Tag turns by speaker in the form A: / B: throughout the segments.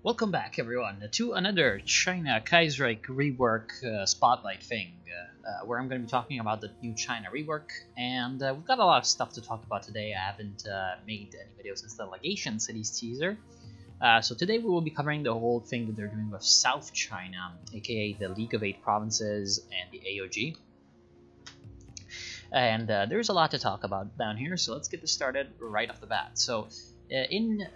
A: Welcome back, everyone, to another China Kaiserreich rework spotlight thing, where I'm going to be talking about the new China rework, and we've got a lot of stuff to talk about today. I haven't made any videos since the Legation Cities teaser, so today we will be covering the whole thing that they're doing with South China, aka the League of Eight Provinces and the AOG. And there's a lot to talk about down here, so let's get this started right off the bat. So, in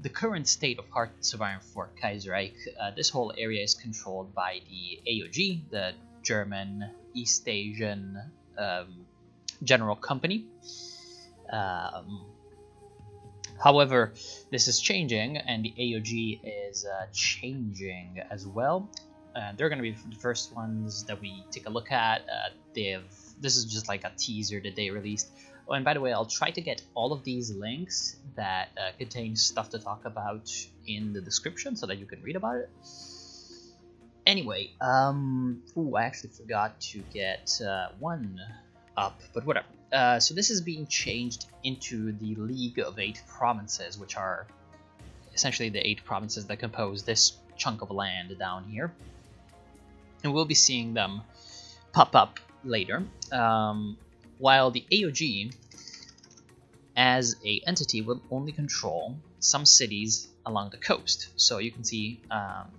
A: the current state of heart surviving for Kaiserreich, this whole area is controlled by the AOG, the German East Asian General Company. However, this is changing, and the AOG is changing as well. They're going to be the first ones that we take a look at. This is just like a teaser that they released. Oh, and by the way, I'll try to get all of these links that contain stuff to talk about in the description so that you can read about it. Anyway, ooh, I actually forgot to get one up, but whatever. So this is being changed into the League of Eight Provinces, which are essentially the 8 provinces that compose this chunk of land down here. And we'll be seeing them pop up later. While the AOG, as a entity, will only control some cities along the coast. So you can see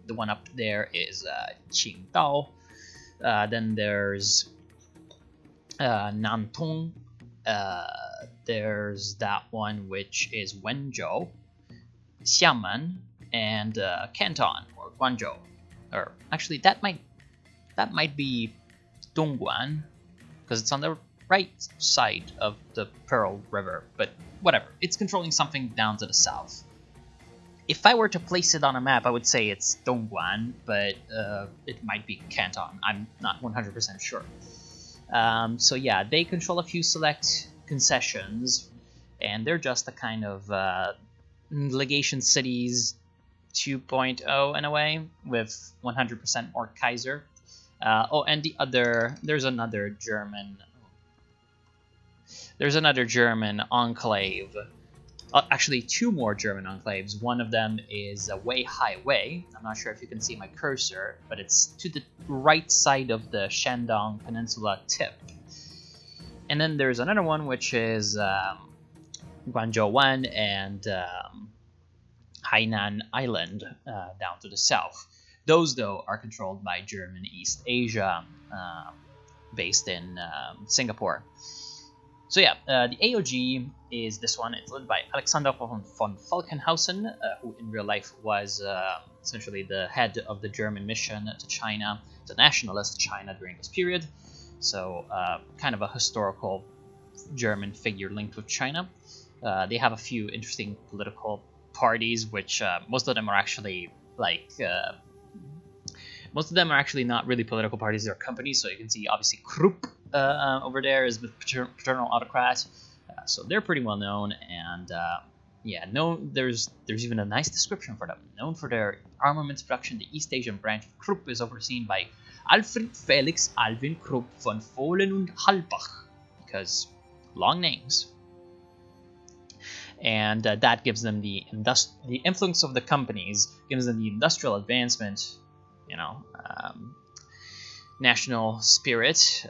A: the one up there is Qingdao. Then there's Nantong. There's that one which is Wenzhou, Xiamen, and Canton or Guangzhou. Or actually, that might be Dongguan, because it's on the right side of the Pearl River, but whatever. It's controlling something down to the south. If I were to place it on a map, I would say it's Dongguan, but it might be Canton. I'm not 100% sure. So yeah, they control a few select concessions, and they're just a kind of Legation Cities 2.0 in a way, with 100% more Kaiser. Oh, and there's another German enclave. Actually, 2 more German enclaves. One of them is Weihai Wei. I'm not sure if you can see my cursor, but it's to the right side of the Shandong Peninsula tip. And then there's another one, which is Guangzhou 1 and Hainan Island down to the south. Those, though, are controlled by German East Asia, based in Singapore. So yeah, the AOG is this one. It's led by Alexander von Falkenhausen, who in real life was essentially the head of the German mission to China, to Nationalist China during this period. So kind of a historical German figure linked with China. They have a few interesting political parties, which most of them are actually like... most of them are actually not really political parties, they're companies. So you can see, obviously, Krupp over there is the paternal autocrat. So they're pretty well known, and yeah, there's even a nice description for them. Known for their armaments production, the East Asian branch of Krupp is overseen by Alfred Felix Alvin Krupp von Fohlen und Halbach, because long names. And that gives them the influence of the companies, gives them the industrial advancement, you know, national spirit,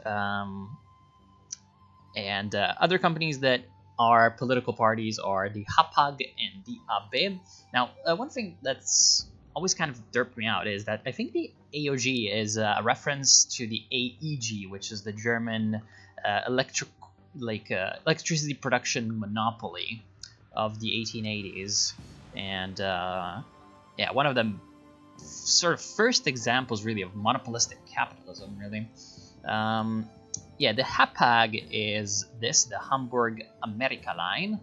A: and other companies that are political parties are the Hapag and the AB. Now, one thing that's always kind of derped me out is that I think the AOG is a reference to the AEG, which is the German electricity production monopoly of the 1880s, and yeah, one of the sort of first examples really of monopolistic capitalism, really. Yeah, the Hapag is the Hamburg America line,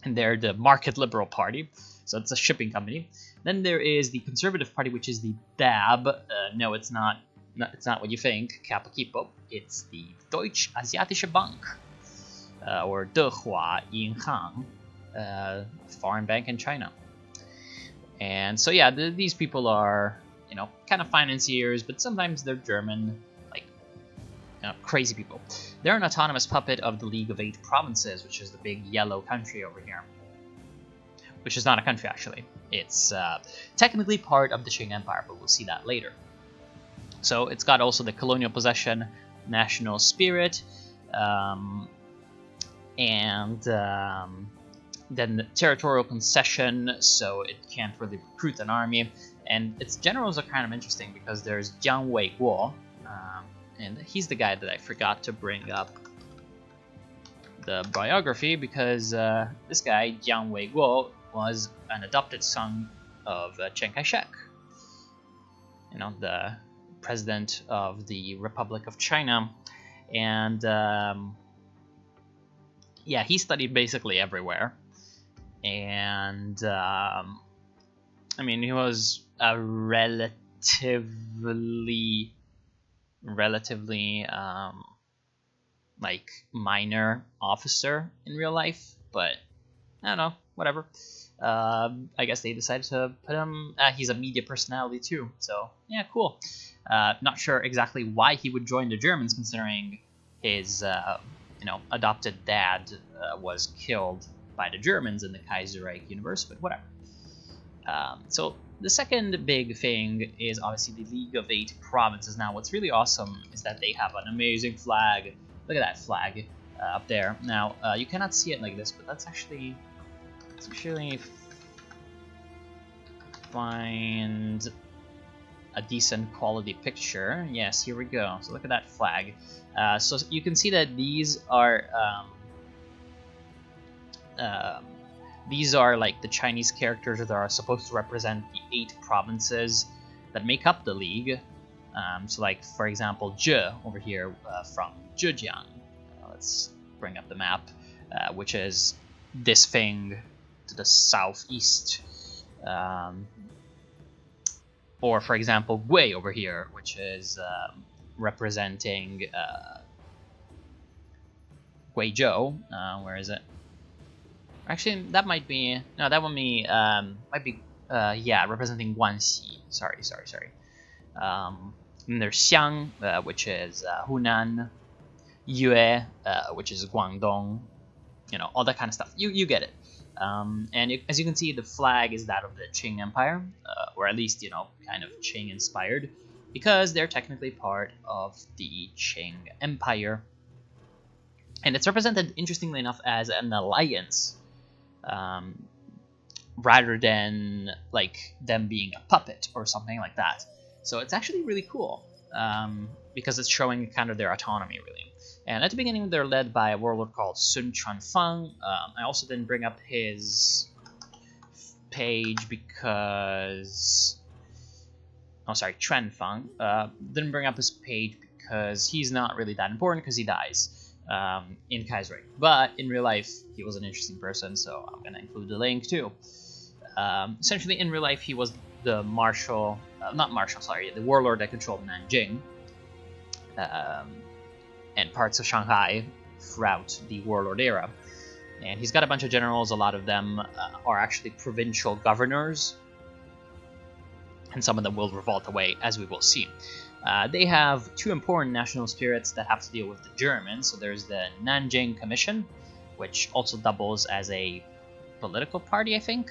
A: and they're the market liberal party, so it's a shipping company. Then there is the Conservative Party, which is the DAB. No, it's not what you think, Kappa Kipo. It's the Deutsche Asiatische Bank, or Dehua Yinhang, foreign bank in China. And so yeah, these people are, you know, kind of financiers, but sometimes they're German, like, you know, crazy people. They're an autonomous puppet of the League of Eight Provinces, which is the big yellow country over here. which is not a country actually. It's technically part of the Qing Empire, but we'll see that later. So it's got also the colonial possession, national spirit, and then the territorial concession, so it can't really recruit an army. And its generals are kind of interesting because there's Jiang Weiguo, and he's the guy that I forgot to bring up the biography, because this guy, Jiang Weiguo, was an adopted son of Chiang Kai-shek, you know, the president of the Republic of China. And yeah, he studied basically everywhere. And I mean, he was a relatively like minor officer in real life, but I don't know, whatever. I guess they decided to put him. He's a media personality too, so yeah, cool. Not sure exactly why he would join the Germans, considering his you know, adopted dad was killed by the Germans in the Kaiserreich universe, but whatever. So the second big thing is obviously the League of 8 Provinces. Now, what's really awesome is that they have an amazing flag. Look at that flag up there. Now, you cannot see it like this, but let's actually find a decent quality picture. Yes, here we go. So look at that flag. So you can see that these are like the Chinese characters that are supposed to represent the 8 provinces that make up the league. So like, for example, Zhe over here from Zhejiang. Let's bring up the map, which is this thing to the southeast. Or, for example, Gui over here, which is representing Guizhou. Where is it? Actually, that might be... No, that one might be... yeah, representing Guanxi. Sorry. And there's Xiang, which is Hunan. Yue, which is Guangdong. You know, all that kind of stuff. You get it. And as you can see, the flag is that of the Qing Empire, or at least, you know, kind of Qing-inspired, because they're technically part of the Qing Empire. And it's represented, interestingly enough, as an alliance, rather than, like, them being a puppet or something like that. So it's actually really cool, because it's showing kind of their autonomy, really. And at the beginning, they're led by a warlord called Sun Chuanfang. I also didn't bring up his page because... Oh, sorry, Chuanfang. Didn't bring up his page because he's not really that important, because he dies in Kaiserreich. But in real life, he was an interesting person, so I'm going to include the link too. Essentially, in real life, he was the marshal... the warlord that controlled Nanjing. And parts of Shanghai throughout the warlord era. And he's got a bunch of generals. A lot of them are actually provincial governors, and some of them will revolt away, as we will see. They have 2 important national spirits that have to deal with the Germans. So there's the Nanjing Commission, which also doubles as a political party, I think.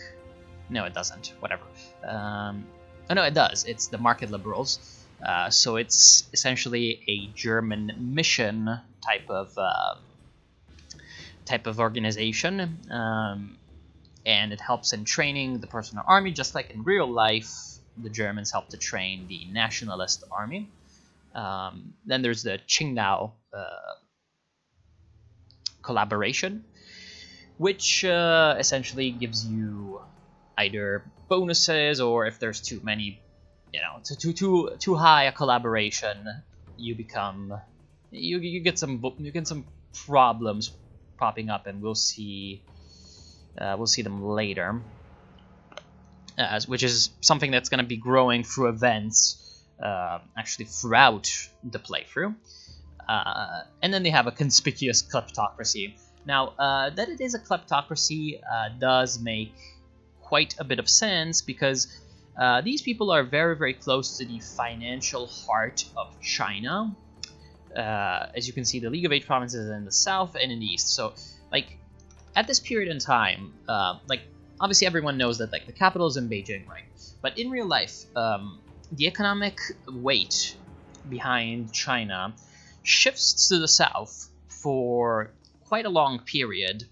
A: No, it doesn't. Whatever. Oh no, it does. It's the Market Liberals. So it's essentially a German mission type of organization, and it helps in training the personal army, just like in real life the Germans help to train the Nationalist Army. Then there's the Qingdao collaboration, which essentially gives you either bonuses, or if there's too many, you know, too high a collaboration, you get some problems popping up, and we'll see them later, which is something that's going to be growing through events, actually throughout the playthrough. And then they have a conspicuous kleptocracy. Now, that it is a kleptocracy does make quite a bit of sense, because these people are very, very close to the financial heart of China. As you can see, the League of 8 Provinces in the south and in the east. So, like, at this period in time, like, obviously everyone knows that like the capital is in Beijing, right? But in real life, the economic weight behind China shifts to the south for quite a long period,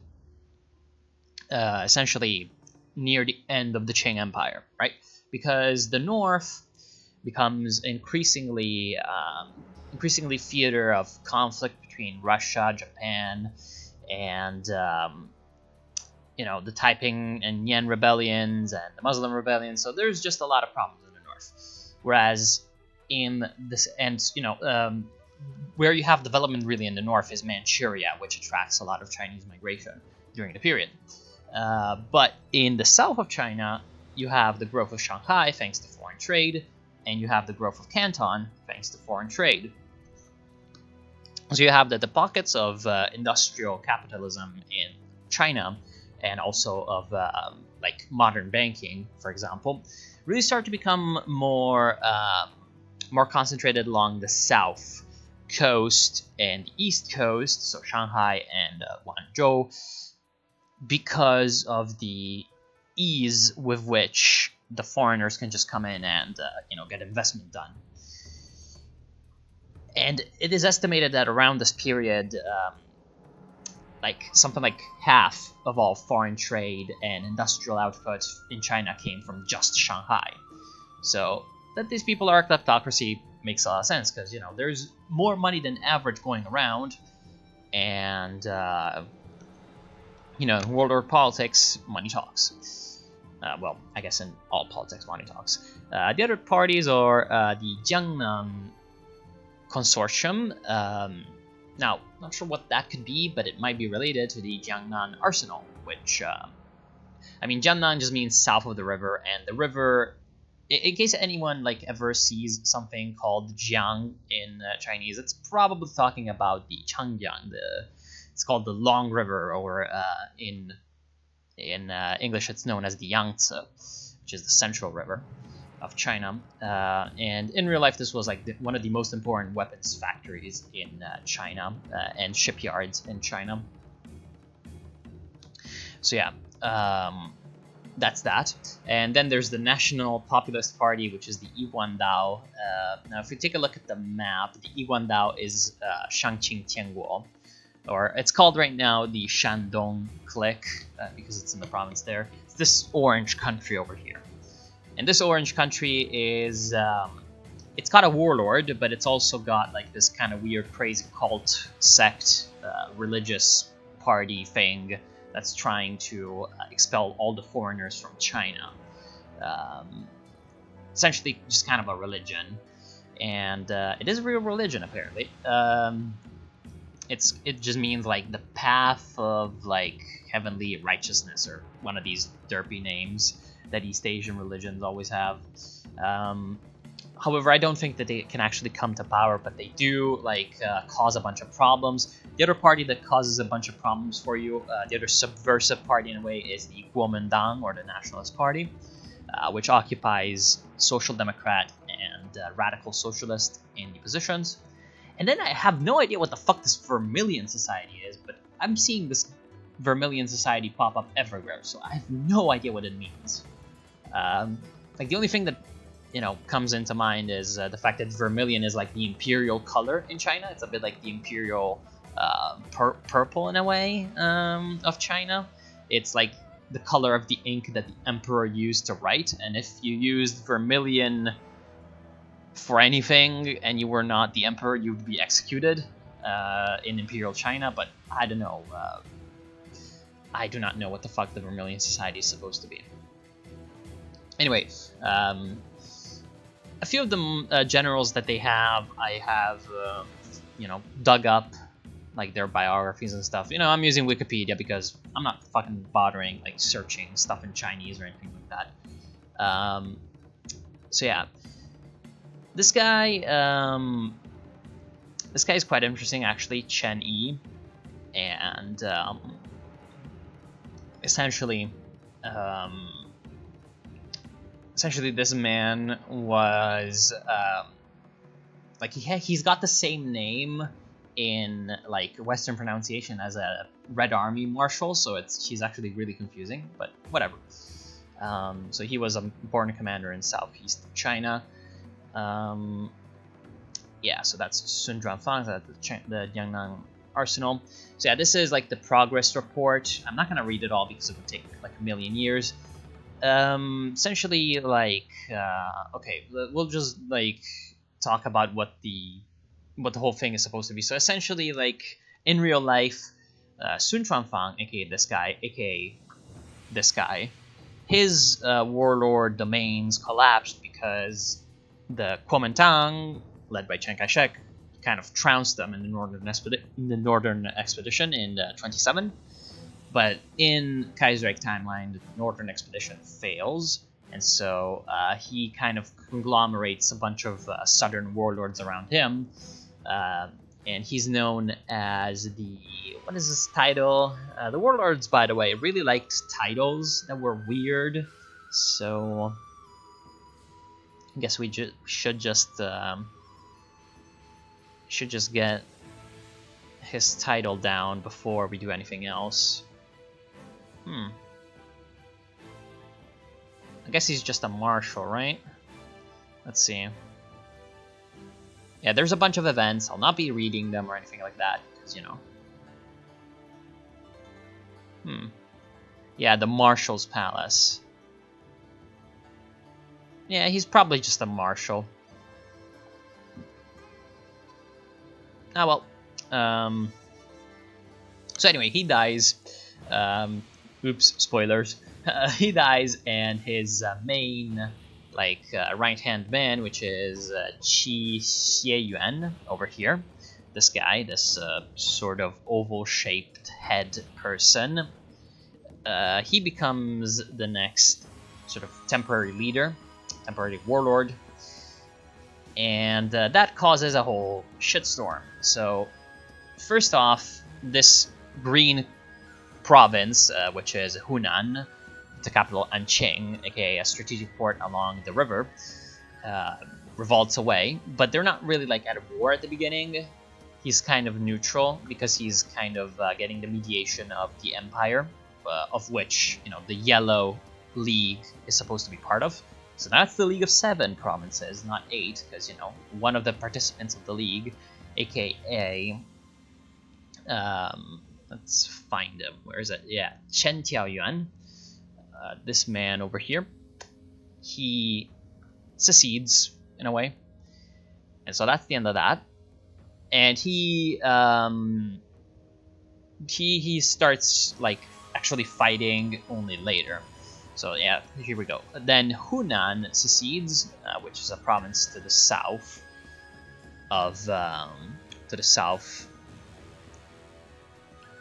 A: essentially near the end of the Qing Empire, right? Because the north becomes increasingly theater of conflict between Russia, Japan, and the Taiping and Yan rebellions and the Muslim rebellions. So there's just a lot of problems in the north. Whereas in this, and where you have development really in the north is Manchuria, which attracts a lot of Chinese migration during the period. But in the south of China, you have the growth of Shanghai thanks to foreign trade, and you have the growth of Canton thanks to foreign trade. So you have the pockets of industrial capitalism in China, and also of like modern banking, for example, really start to become more concentrated along the south coast and east coast, so Shanghai and Guangzhou, because of the ease with which the foreigners can just come in and get investment done. And it is estimated that around this period, something like half of all foreign trade and industrial output in China came from just Shanghai. So that these people are a kleptocracy makes a lot of sense, because there's more money than average going around, and in warlord politics, money talks. Well, I guess in all politics, money talks. The other parties are the Jiangnan Consortium. Now, not sure what that could be, but it might be related to the Jiangnan Arsenal, which, Jiangnan just means south of the river, and the river, in case anyone ever sees something called Jiang in Chinese, it's probably talking about the Changjiang. It's called the Long River, or in English it's known as the Yangtze, which is the central river of China. And in real life, this was one of the most important weapons factories in China, and shipyards in China. So yeah, that's that. And then there's the National Populist Party, which is the Yiguandao. Now, if we take a look at the map, the Yiguandao is Shangqing Tianguo, or it's called right now the Shandong Clique, because it's in the province there. It's this orange country over here. And this orange country is, it's got a warlord, but it's also got this kind of weird, crazy cult sect, religious party thing that's trying to expel all the foreigners from China. Essentially just kind of a religion. And it is a real religion, apparently. It just means the path of heavenly righteousness, or one of these derpy names that East Asian religions always have. However, I don't think that they can actually come to power, but they do cause a bunch of problems. The other party that causes a bunch of problems for you, the other subversive party in a way, is the Kuomintang, or the Nationalist Party, which occupies social democrat and radical socialist in the positions. And then I have no idea what the fuck this Vermilion Society is, but I'm seeing this Vermilion Society pop up everywhere, so I have no idea what it means. The only thing that comes into mind is the fact that vermilion is the imperial color in China. It's a bit like the imperial purple in a way of China. It's the color of the ink that the emperor used to write, and if you used vermilion for anything and you were not the emperor, you would be executed in imperial China. But I don't know. I do not know what the fuck the Vermilion Society is supposed to be. Anyway, a few of the generals that they have, I have, dug up, their biographies and stuff. I'm using Wikipedia because I'm not fucking bothering, searching stuff in Chinese or anything like that. So yeah, this guy is quite interesting, actually, Chen Yi, and essentially, this man was he's got the same name in like Western pronunciation as a Red Army Marshal, so she's actually really confusing, but whatever. So he was a born commander in southeast China. Yeah, so that's Sun Zhuanfang, the Jiangnan Arsenal. So yeah, this is like the progress report. I'm not gonna read it all because it would take like a million years. Essentially, like, okay, we'll just like talk about what the whole thing is supposed to be. So essentially, like in real life, Sun Zhuanfang, aka this guy, his warlord domains collapsed because the Kuomintang, led by Chiang Kai-shek, kind of trounced them in the northern expedition in 27. But in Kaiserreich timeline, the northern expedition fails, and so he kind of conglomerates a bunch of southern warlords around him, and he's known as the, what is his title? The warlords, by the way, really liked titles that were weird, so I guess we should just get his title down before we do anything else. I guess he's just a marshal, right? Let's see. Yeah, there's a bunch of events. I'll not be reading them or anything like that, because, you know. Yeah, the Marshal's Palace. Yeah, he's probably just a marshal. Ah, well. So anyway, he dies. Oops, spoilers. He dies, and his main, like, right-hand man, which is Qi Xieyuan over here. This guy, this sort of oval-shaped head person. He becomes the next sort of temporary leader, temporary warlord. And that causes a whole shitstorm. So, first off, this green province, which is Hunan, the capital Anqing, aka a strategic port along the river, revolts away. But they're not really like at a war at the beginning. He's kind of neutral because he's kind of getting the mediation of the empire, of which, you know, the Yellow League is supposed to be part of. So that's the League of 7 provinces, not 8, because, you know, one of the participants of the League, aka let's find him. Where is it? Yeah, Chen Tiaoyuan. This man over here. He secedes in a way, and so that's the end of that. And he starts like actually fighting only later. So yeah, here we go. Then Hunan secedes, which is a province to the south of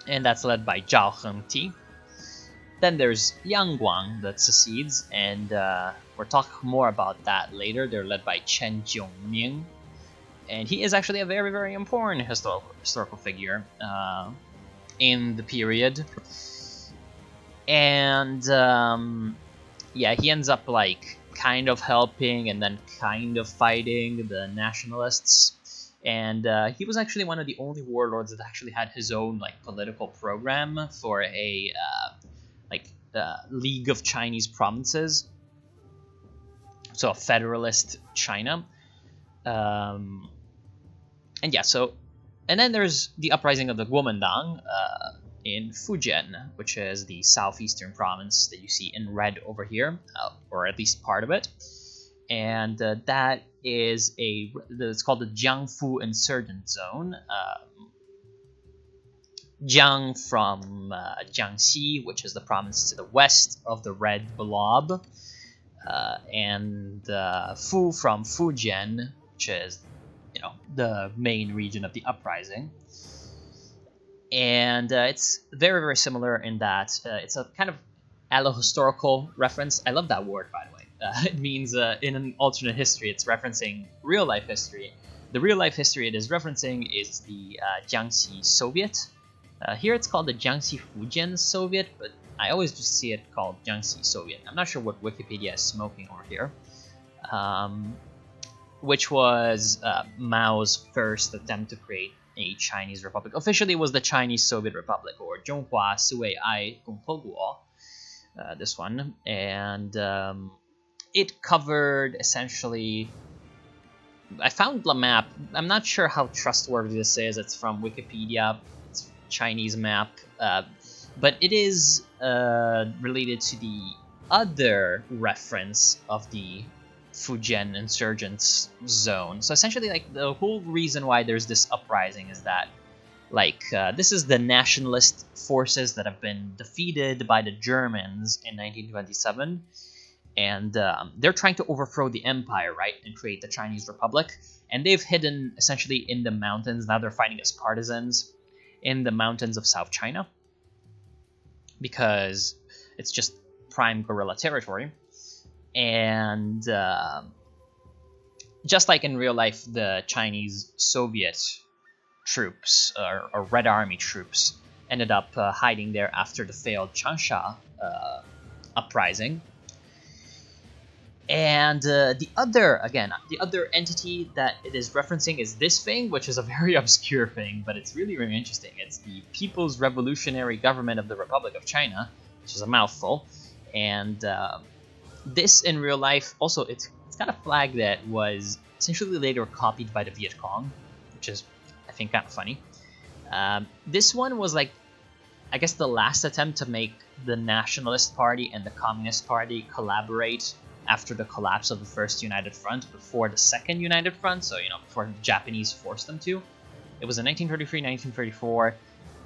A: and that's led by Zhao Hengti. Then there's Yangguang that secedes, and we'll talk more about that later. They're led by Chen Jiongming, and he is actually a very, very important historical figure in the period. And yeah, he ends up like kind of helping and then kind of fighting the nationalists. And he was actually one of the only warlords that actually had his own like political program for a League of Chinese Provinces, so a federalist China. And yeah, and then there's the uprising of the Kuomintang in Fujian, which is the southeastern province that you see in red over here, or at least part of it. And that is it's called the Jiangfu Insurgent Zone. Jiang from Jiangxi, which is the province to the west of the red blob, and Fu from Fujian, which is, you know, the main region of the uprising. And it's very, very similar in that it's a kind of allohistorical reference. I love that word, by the way. It means in an alternate history, it's referencing real-life history. The real-life history it is referencing is the Jiangxi Soviet. Here it's called the Jiangxi Fujian Soviet, but I always just see it called Jiangxi Soviet. I'm not sure what Wikipedia is smoking over here. Which was Mao's first attempt to create a Chinese republic. Officially, it was the Chinese Soviet Republic, or Zhonghua Suiai Gongheguo, this one. And it covered essentially... I found the map. I'm not sure how trustworthy this is. It's from Wikipedia. It's a Chinese map. But it is related to the other reference of the Fujian Insurgents zone. So essentially, like, the whole reason why there's this uprising is that, like, this is the nationalist forces that have been defeated by the Germans in 1927, and they're trying to overthrow the empire, right, and create the Chinese Republic. And they've hidden essentially in the mountains. Now they're fighting as partisans in the mountains of South China, because it's just prime guerrilla territory. And just like in real life, the Chinese Soviet troops, or Red Army troops, ended up hiding there after the failed Changsha uprising. And the other entity that it is referencing is this thing, which is a very obscure thing, but it's really, really interesting. It's the People's Revolutionary Government of the Republic of China, which is a mouthful. And this, in real life, also, it's got a flag that was essentially later copied by the Viet Cong, which is, I think, kind of funny. This one was, like, I guess the last attempt to make the Nationalist Party and the Communist Party collaborate after the collapse of the First United Front before the Second United Front, so, you know, before the Japanese forced them to. It was in 1933, 1934,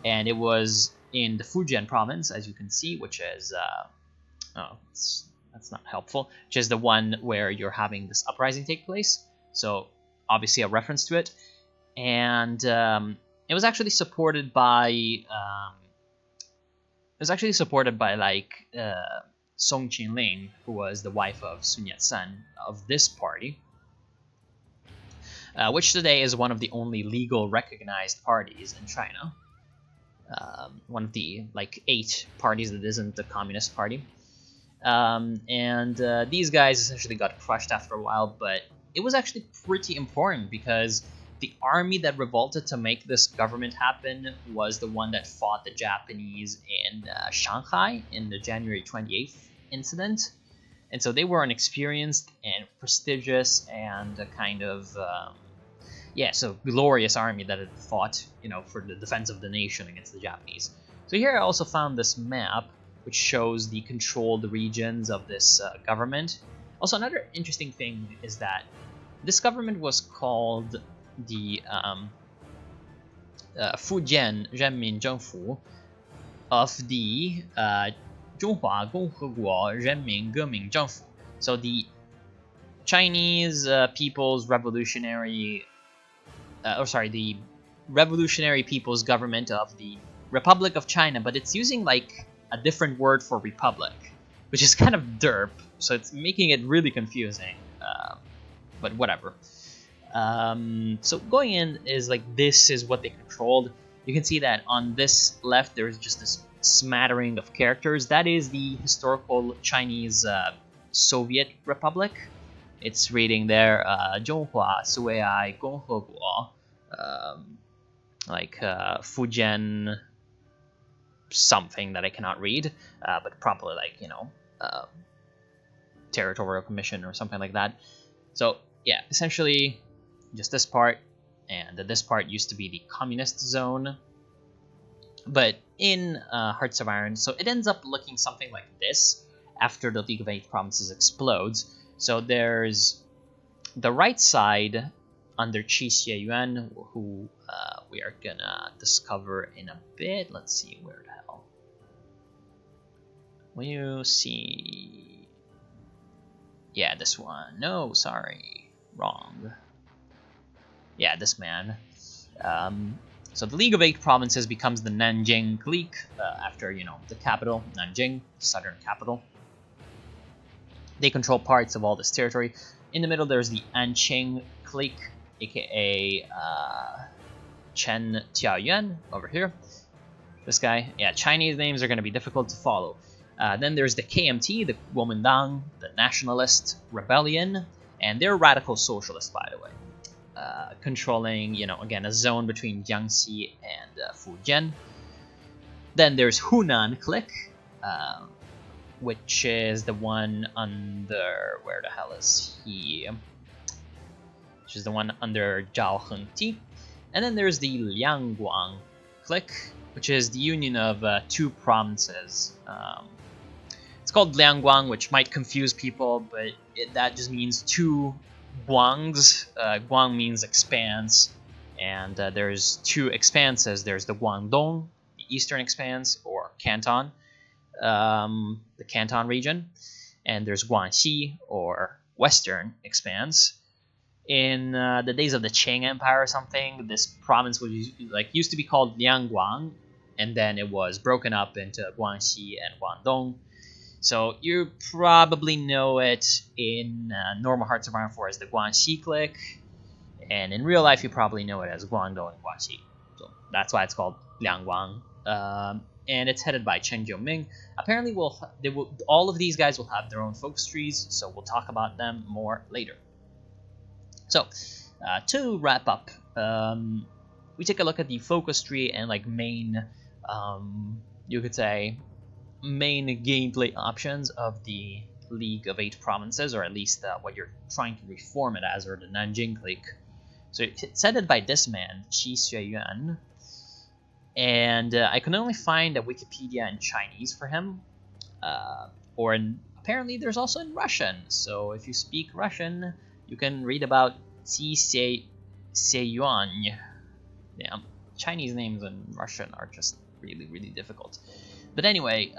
A: and it was in the Fujian province, as you can see, which is, that's not helpful, which is the one where you're having this uprising take place, so obviously a reference to it. And it was actually supported by, like, Song Qinling, who was the wife of Sun Yat-sen of this party, which today is one of the only legal recognized parties in China. One of the, like, 8 parties that isn't the Communist Party. These guys essentially got crushed after a while, but it was actually pretty important because the army that revolted to make this government happen was the one that fought the Japanese in Shanghai in the January 28th incident. And so they were an experienced and prestigious and a kind of, so glorious army that had fought, you know, for the defense of the nation against the Japanese. So here I also found this map, which shows the controlled regions of this government. Also, another interesting thing is that this government was called the Fujian Renmin Zhengfu of the Zhonghua Gongheguo Renmin Geming Zhengfu. So the Chinese People's Revolutionary, the Revolutionary People's Government of the Republic of China, but it's using, like, a different word for republic, which is kind of derp, so it's making it really confusing, but whatever. So going in is, like, this is what they controlled. You can see that on this left there's just this smattering of characters. That is the historical Chinese Soviet Republic. It's reading there, Zhonghua Suiai Gongheguo, Fujian something that I cannot read, but probably, like, you know, Territorial Commission or something like that. So yeah, essentially just this part, and this part used to be the communist zone, but in Hearts of Iron, so it ends up looking something like this after the League of Eight Provinces explodes. So there's the right side under Qi Xieyuan, who we are gonna discover in a bit. Let's see, where the hell? Will you see? Yeah, this one. No, sorry, wrong. Yeah, this man. So the League of Eight Provinces becomes the Nanjing clique after, you know, the capital, Nanjing, southern capital. They control parts of all this territory. In the middle, there's the Anqing clique, aka Chen Tiaoyuan over here. This guy. Yeah, Chinese names are going to be difficult to follow. Then there's the KMT, the Kuomintang, the Nationalist Rebellion, and they're radical socialists, by the way. controlling, again, a zone between Jiangxi and Fujian. Then there's Hunan clique, which is the one under, where the hell is he? Which is the one under Zhao Hengti. And then there's the Liangguang clique, which is the union of two provinces. It's called Liangguang, which might confuse people, but that just means two Guangs. Guang means expanse, and there's two expanses. There's the Guangdong, the eastern expanse, or Canton, the Canton region, and there's Guangxi, or western expanse. In the days of the Qing Empire or something, this province was used to be called Liangguang, and then it was broken up into Guangxi and Guangdong. So you probably know it in normal Hearts of Iron 4 as the Guangxi clique, and in real life you probably know it as Guangdong and Guangxi. So that's why it's called Liangguang, and it's headed by Chen Jiuming. Apparently, all of these guys will have their own focus trees, so we'll talk about them more later. So to wrap up, we take a look at the focus tree and main, you could say, main gameplay options of the League of 8 Provinces, or at least what you're trying to reform it as, or the Nanjing clique. So it's headed by this man, Qi Xueyuan, and I can only find a Wikipedia in Chinese for him, apparently there's also in Russian. So if you speak Russian, you can read about Qi Xueyuan. Yeah, Chinese names in Russian are just really, really difficult. But anyway,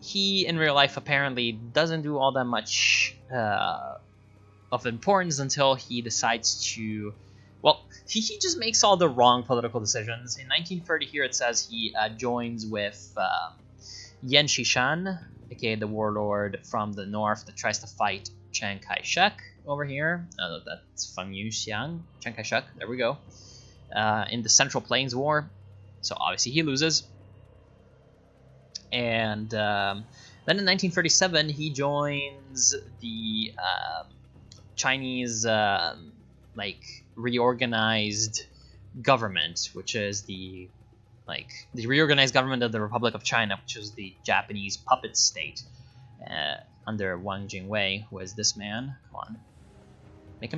A: he in real life apparently doesn't do all that much of importance until he decides to, well, he just makes all the wrong political decisions. In 1930 here it says he joins with Yan Shishan, aka the warlord from the north that tries to fight Chiang Kai-shek over here. That's Feng Yuxiang, Chiang Kai-shek, there we go. In the Central Plains War. So obviously he loses. And then in 1937 he joins the Chinese reorganized government, which is the reorganized government of the Republic of China, which is the Japanese puppet state under Wang Jingwei, who is this man. Come on, make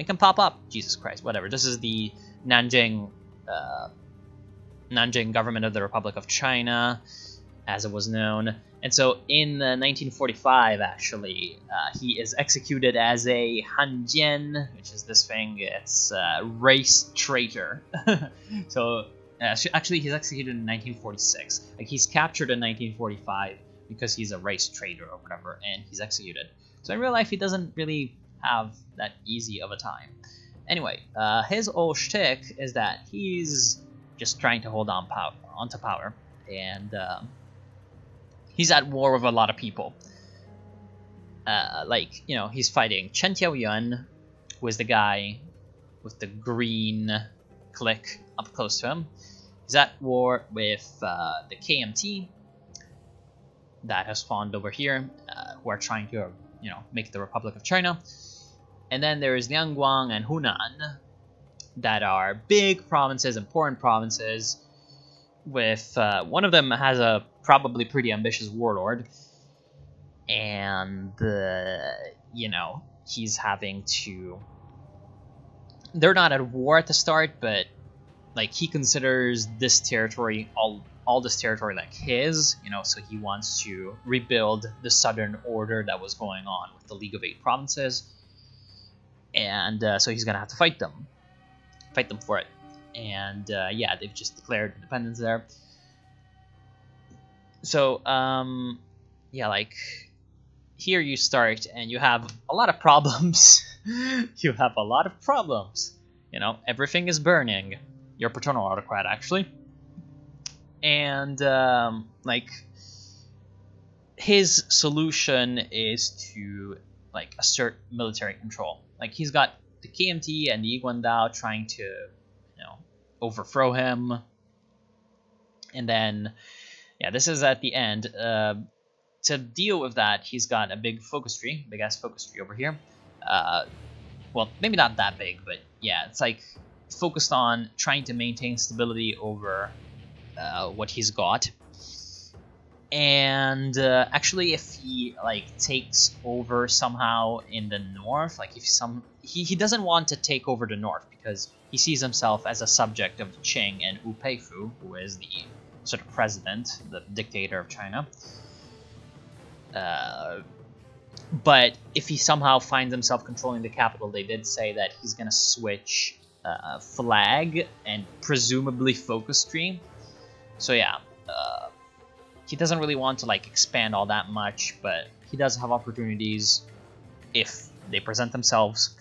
A: him pop up. Jesus Christ, whatever. This is the Nanjing government of the Republic of China, as it was known. And so in 1945, actually, he is executed as a Hanjian, which is this thing. It's race traitor. So actually, he's executed in 1946. He's captured in 1945 because he's a race traitor or whatever, and he's executed. So in real life, he doesn't really have that easy of a time. Anyway, his old shtick is that he's just trying to hold onto power, and he's at war with a lot of people. He's fighting Chen Tiaoyuan, who is the guy with the green clique up close to him. He's at war with the KMT that has spawned over here, who are trying to, make the Republic of China. And then there is Liangguang and Hunan, that are big provinces, important provinces, with one of them has a probably pretty ambitious warlord, and he's having to, they're not at war at the start, but he considers this territory, all this territory, like his, so he wants to rebuild the southern order that was going on with the League of 8 Provinces, and so he's gonna have to fight them for it. And they've just declared independence there. So here you start and you have a lot of problems. You have a lot of problems. Everything is burning. Your paternal autocrat, actually. And his solution is to assert military control. He's got the KMT and the Yiguandao trying to overthrow him, and then this is at the end. To deal with that, he's got a big ass focus tree over here, well, maybe not that big, but yeah, it's like focused on trying to maintain stability over what he's got. And actually, if he like takes over somehow in the north, like if he doesn't want to take over the north because he sees himself as a subject of the Qing and Wu Peifu, who is the sort of president, the dictator of China. But if he somehow finds himself controlling the capital, they did say that he's gonna switch flag and presumably focus tree. So yeah. He doesn't really want to like expand all that much, but he does have opportunities if they present themselves.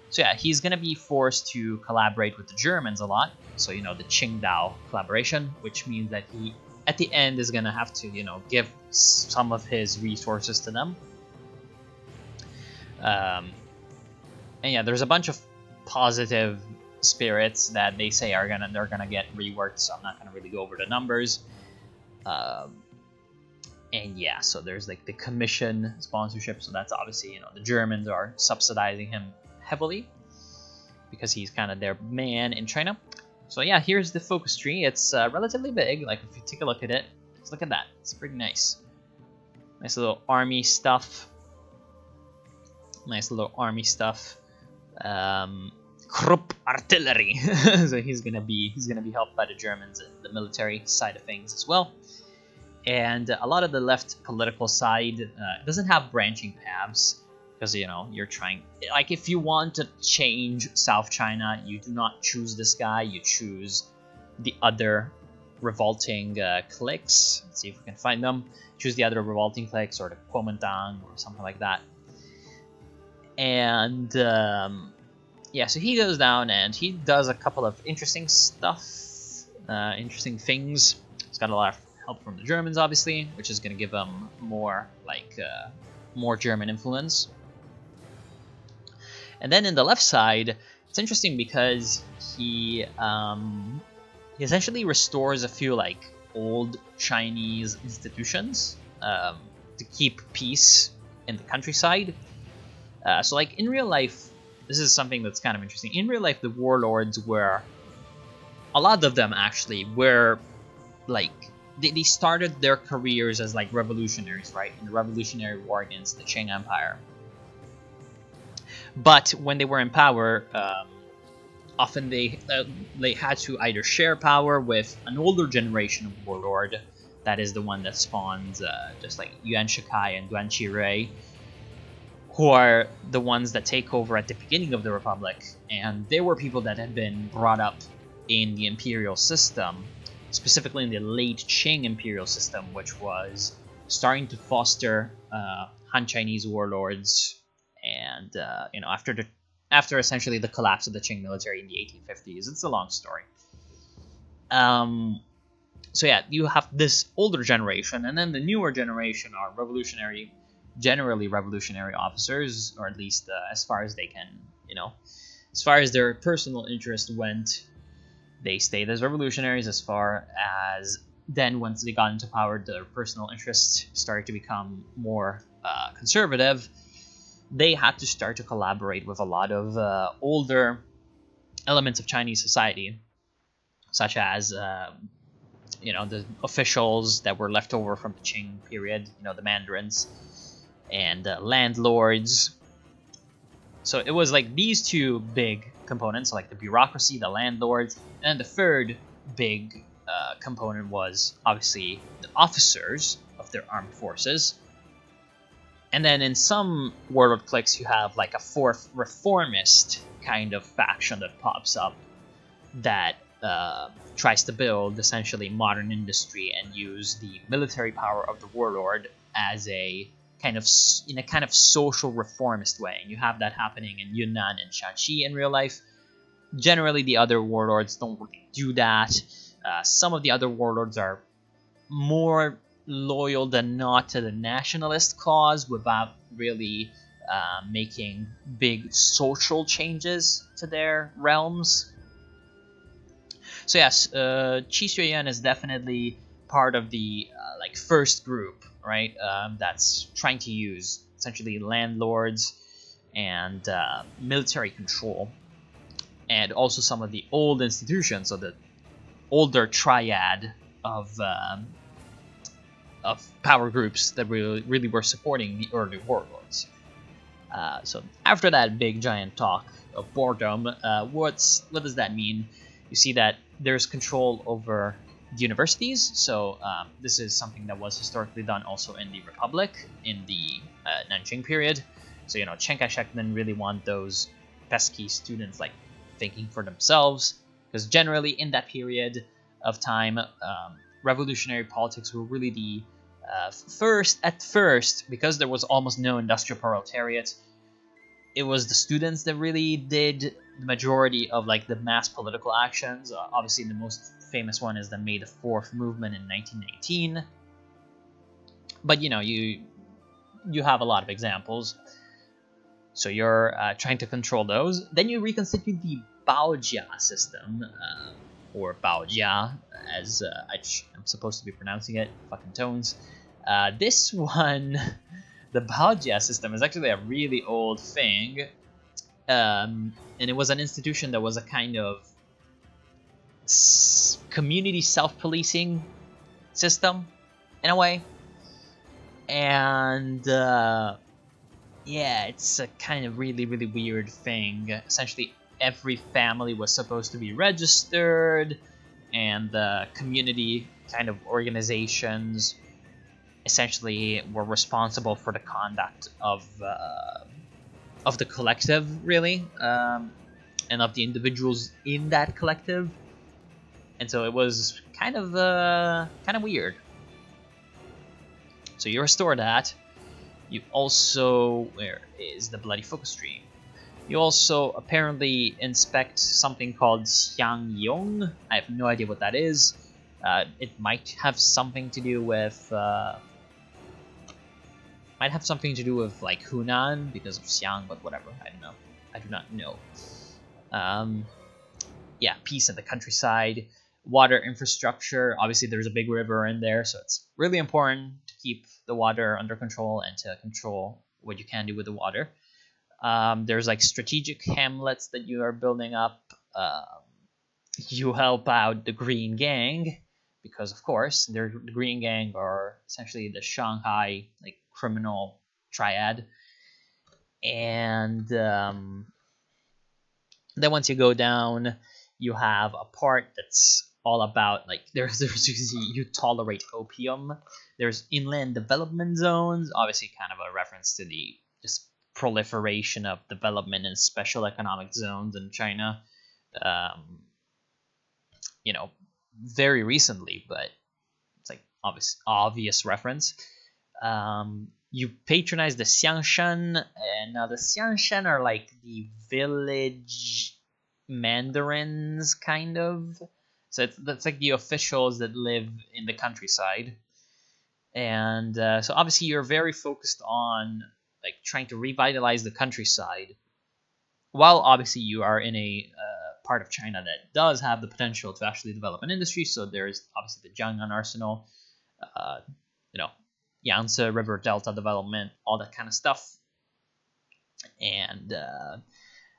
A: So yeah, he's gonna be forced to collaborate with the Germans a lot. So, you know, the Qingdao collaboration, which means that he at the end is gonna have to, you know, give some of his resources to them. And yeah, there's a bunch of positive spirits that they say they're gonna get reworked, so I'm not gonna really go over the numbers. And yeah, so there's like the commission sponsorship, so that's obviously, you know, the Germans are subsidizing him heavily because he's kind of their man in China. So yeah, here's the focus tree. It's relatively big. Like if you take a look at it, let's look at that. It's pretty nice. Nice little army stuff. Nice little army stuff. Krupp artillery. So he's gonna be helped by the Germans in the military side of things as well. And a lot of the left political side doesn't have branching paths because, you know, you're trying, like, if you want to change South China, you do not choose this guy, you choose the other revolting cliques. Let's see if we can find them. Choose the other revolting cliques, or the Kuomintang or something like that. And yeah, so he goes down and he does a couple of interesting stuff, interesting things. He's got a lot of help from the Germans, obviously, which is going to give him more, like, more German influence. And then in the left side, it's interesting because he essentially restores a few, like, old Chinese institutions to keep peace in the countryside. So, like, in real life, this is something that's kind of interesting. In real life, the warlords were, a lot of them actually were, like, they started their careers as like revolutionaries, right, in the Revolutionary War against the Qing Empire. But when they were in power, often they had to either share power with an older generation of warlord, that is the one that spawns just like Yuan Shikai and Duan Qirui, who are the ones that take over at the beginning of the Republic, and they were people that had been brought up in the imperial system, specifically in the late Qing imperial system, which was starting to foster Han Chinese warlords, and you know, after essentially the collapse of the Qing military in the 1850s. It's a long story. So yeah, you have this older generation, and then the newer generation are generally revolutionary officers, or at least as far as they can, you know, as far as their personal interest went. They stayed as revolutionaries. As far as then, once they got into power, their personal interests started to become more conservative. They had to start to collaborate with a lot of older elements of Chinese society, such as you know, the officials that were left over from the Qing period, you know, the mandarins and landlords. So it was like these two big components, like the bureaucracy, the landlords, and then the third big component was obviously the officers of their armed forces. And then in some warlord cliques, you have like a fourth reformist kind of faction that pops up that tries to build essentially modern industry and use the military power of the warlord as a kind of social reformist way. And you have that happening in Yunnan and Shaanxi in real life. Generally, the other warlords don't really do that. Some of the other warlords are more loyal than not to the nationalist cause without really making big social changes to their realms. So yes, Qi Xueyuan is definitely part of the like first group, right? That's trying to use essentially landlords and military control, and also some of the old institutions, so the older triad of power groups that really were supporting the early warlords. So after that big giant talk of boredom, what does that mean? You see that there's control over the universities. So this is something that was historically done also in the Republic in the Nanjing period. So Chiang Kai-shek didn't really want those pesky students like thinking for themselves, because generally in that period of time, revolutionary politics were really the first, because there was almost no industrial proletariat, it was the students that really did the majority of like the mass political actions. Obviously, the most famous one is the May the 4th movement in 1919. But you have a lot of examples. So you're trying to control those. Then you reconstitute the Bahji system, or Bahji, as I'm supposed to be pronouncing it. Fucking tones. This one, the Bahji system, is actually a really old thing, and it was an institution that was a kind of community self-policing system, in a way. And yeah, it's a kind of really weird thing. Essentially, every family was supposed to be registered, and the community kind of organizations essentially were responsible for the conduct of the collective, really, and of the individuals in that collective. And so it was kind of weird. So you restore that. You also, where is the bloody focus tree? You also apparently inspect something called Xiangyong. I have no idea what that is. It might have something to do with like Hunan because of Xiang, but whatever. I don't know. I do not know. Yeah, peace in the countryside, water infrastructure. Obviously, there's a big river in there, so it's really important to keep the water under control and to control what you can do with the water. There's like strategic hamlets that you are building up. You help out the Green Gang because, of course, the Green Gang are essentially the Shanghai like criminal triad. And then once you go down, you have a part that's all about like there's you tolerate opium. There's inland development zones, obviously kind of a reference to the just proliferation of development in special economic zones in China. Very recently, but it's like obvious reference. You patronize the Xiangshan, and now the Xiangshan are like the village mandarins, kind of. So that's like the officials that live in the countryside. And so obviously you're very focused on like trying to revitalize the countryside, while obviously you are in a part of China that does have the potential to actually develop an industry. So there's obviously the Jiangnan Arsenal, Yangtze River Delta development, all that kind of stuff. And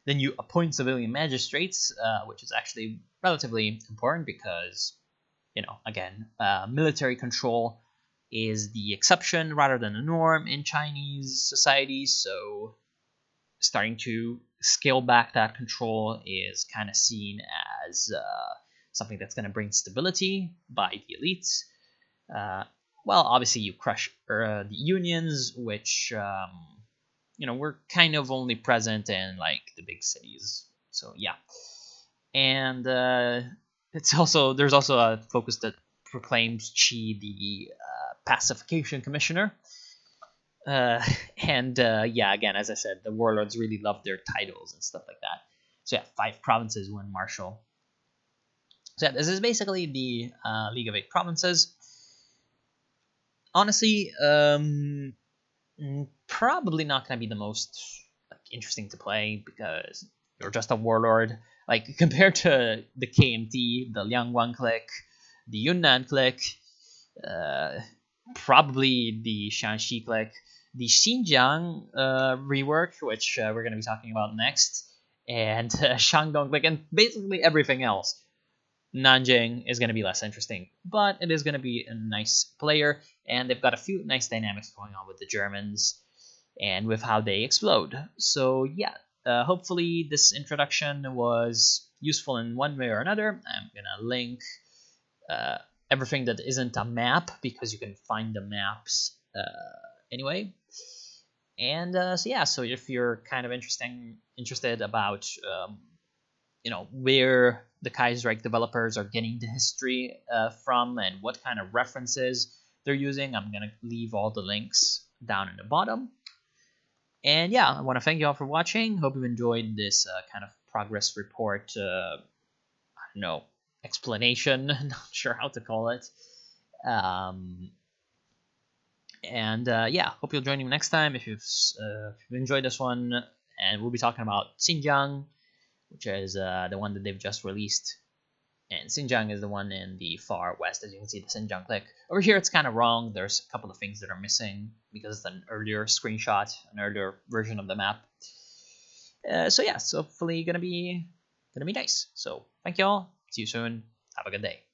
A: then you appoint civilian magistrates, which is actually relatively important because, again, military control is the exception rather than the norm in Chinese society. So starting to scale back that control is kind of seen as something that's going to bring stability by the elites. Well, obviously you crush the unions, which were kind of only present in like the big cities. So yeah, and there's also a focus that proclaims Qi the pacification commissioner. Yeah, again, as I said, the warlords really love their titles and stuff like that. So yeah, 5 provinces, 1 marshal. So yeah, this is basically the League of 8 provinces. Honestly, probably not going to be the most interesting to play because you're just a warlord. Like, compared to the KMT, the Liangwan clique, the Yunnan clique, probably the Shanxi clique, the Xinjiang rework, which we're going to be talking about next, and Shandong Click, and basically everything else. Nanjing is going to be less interesting, but it is going to be a nice player, and they've got a few nice dynamics going on with the Germans and with how they explode. So yeah, hopefully this introduction was useful in one way or another. I'm going to link everything that isn't a map, because you can find the maps anyway. And so yeah, so if you're kind of interested about where the Kaiserreich developers are getting the history from and what kind of references they're using, I'm gonna leave all the links down in the bottom. And yeah, I want to thank you all for watching. Hope you enjoyed this kind of progress report. I don't know, explanation. Not sure how to call it. Yeah, hope you'll join me next time if you've enjoyed this one. And we'll be talking about Xinjiang, which is the one that they've just released. And Xinjiang is the one in the far west, as you can see, the Xinjiang click. Over here, it's kind of wrong. There's a couple of things that are missing because it's an earlier screenshot, an earlier version of the map. So yeah, so hopefully gonna be nice. So thank you all. See you soon. Have a good day.